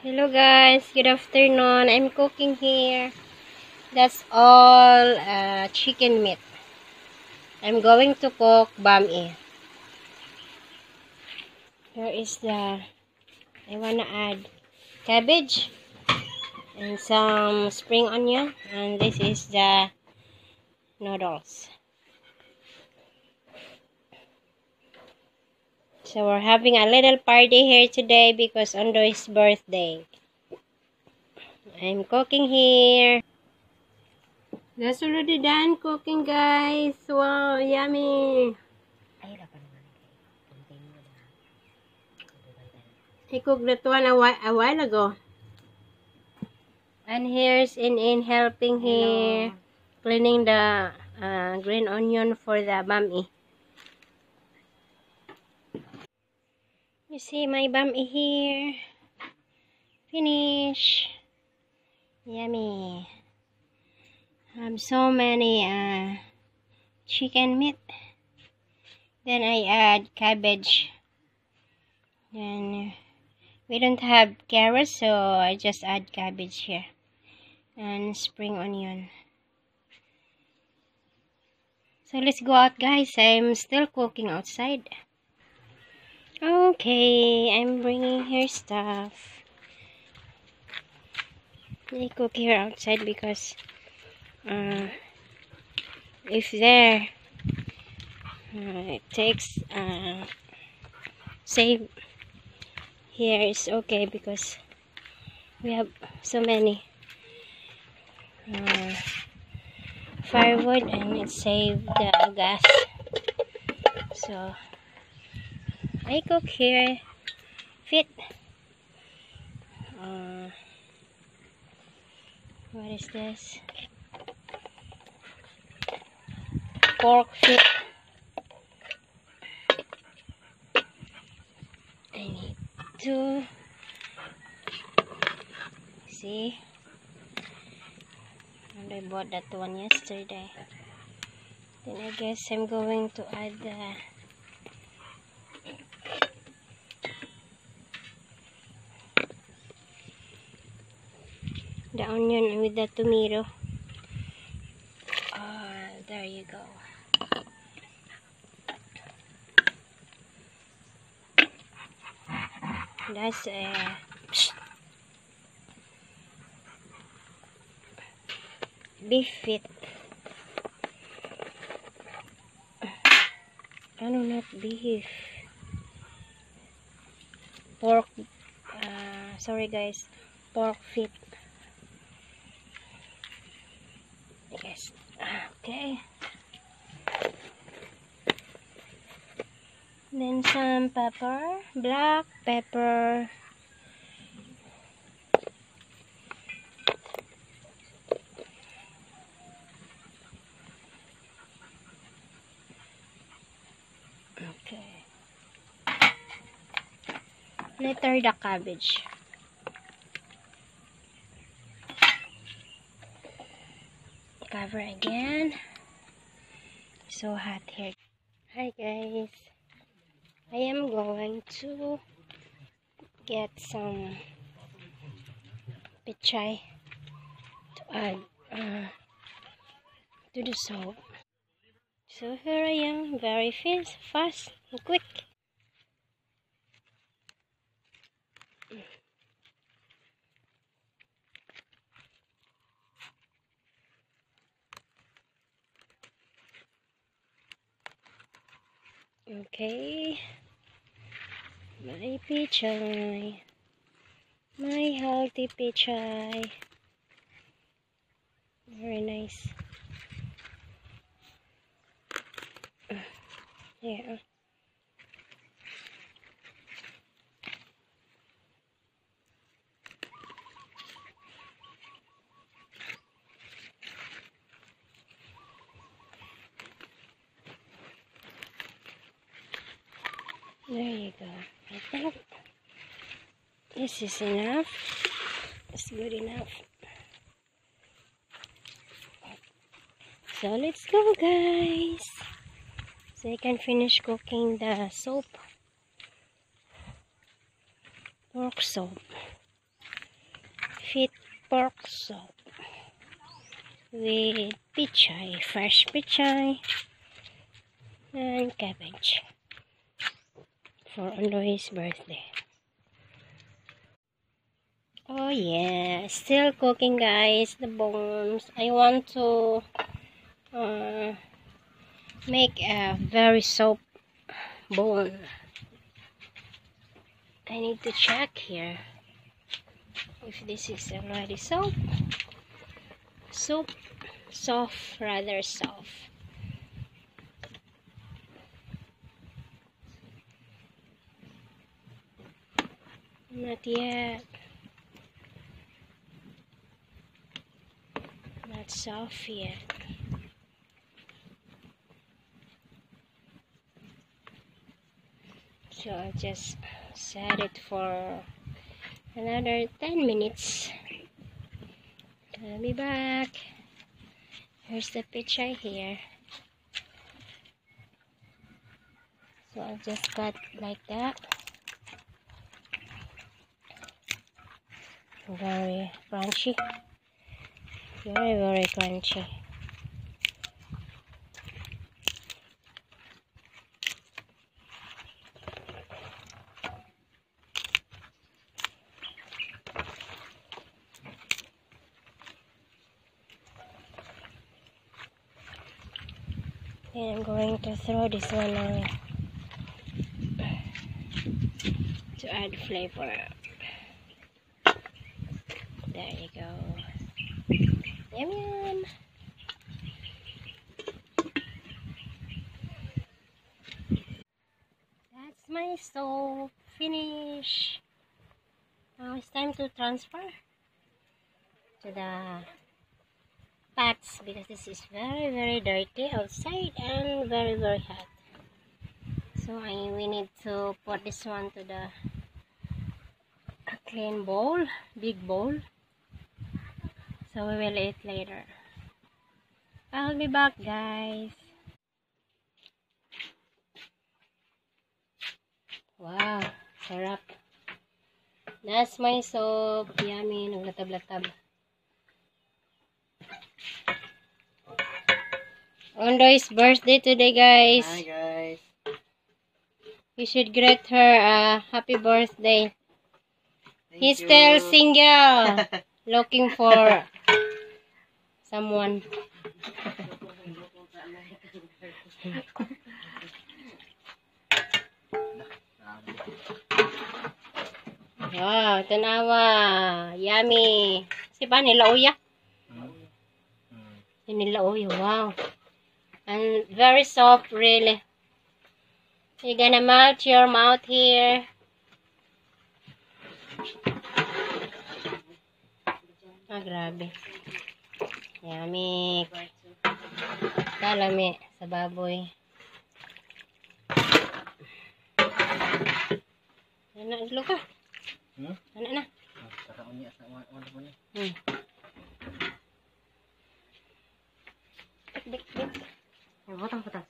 Hello guys, good afternoon. I'm cooking here. That's all chicken meat. I'm going to cook bami. Here is I wanna add cabbage and some spring onion, and this is the noodles. So we're having a little party here today because Ondo's birthday. I'm cooking here. That's already done cooking, guys. Wow, yummy. I cooked that one a while ago. And here's in helping here, cleaning the green onion for the bami. You see my bami here. Finish. Yummy. Have so many chicken meat. Then I add cabbage. Then we don't have carrots, so I just add cabbage here. And spring onion. So let's go out, guys. I'm still cooking outside. Okay, I'm bringing here stuff. I cook here outside because if there it takes save here is okay because we have so many firewood and it saved the gas. So I cook here fit. What is this? Pork feet. I need to see. And I bought that one yesterday. Then I guess I'm going to add the onion with the tomato. There you go. That's beef feet. No, not beef. Pork. Sorry guys. Pork feet. Yes. Okay. Then some pepper. Black pepper. Okay. Later the cabbage. Cover again. So hot here. Hi guys. I am going to get some pechay to add to the soup. So here I am, very fast and quick. Okay, my pechay, my healthy pechay, very nice. Yeah. There you go. I think this is enough. It's good enough. So let's go, guys. So I can finish cooking the soup. Pork soup. feet pork soup with pichay, fresh pichay, and cabbage for Ondoy's birthday. Oh yeah, still cooking guys, the bones. I want to make a very soft bone. I need to check here if this is already soft, rather soft. Not yet. Not soft yet. So I'll just set it for another 10 minutes. I'll be back. Here's the picture here. So I'll just cut like that. Very crunchy. Very crunchy. And I'm going to throw this one on to add flavor. There you go. Yum yum. That's my soup. Finish. Now it's time to transfer to the pots because this is very dirty outside and very hot. So we need to put this one to the clean bowl, big bowl. So we will eat later. I'll be back guys. Wow, sarap. That's my soup. Yummy, naglatab-latab. Ondoy's birthday today guys. Hi guys. You should greet her a happy birthday. He's you. still single. Looking for someone. Wow, tanawa. Yummy. Si ba nila uya? Nila uya. Wow. And very soft really. You're gonna melt your mouth here. Ah, grabe. Yummy. Kalami sa baboy. Ano na, ka? Ano na? Dik. Butang-butang.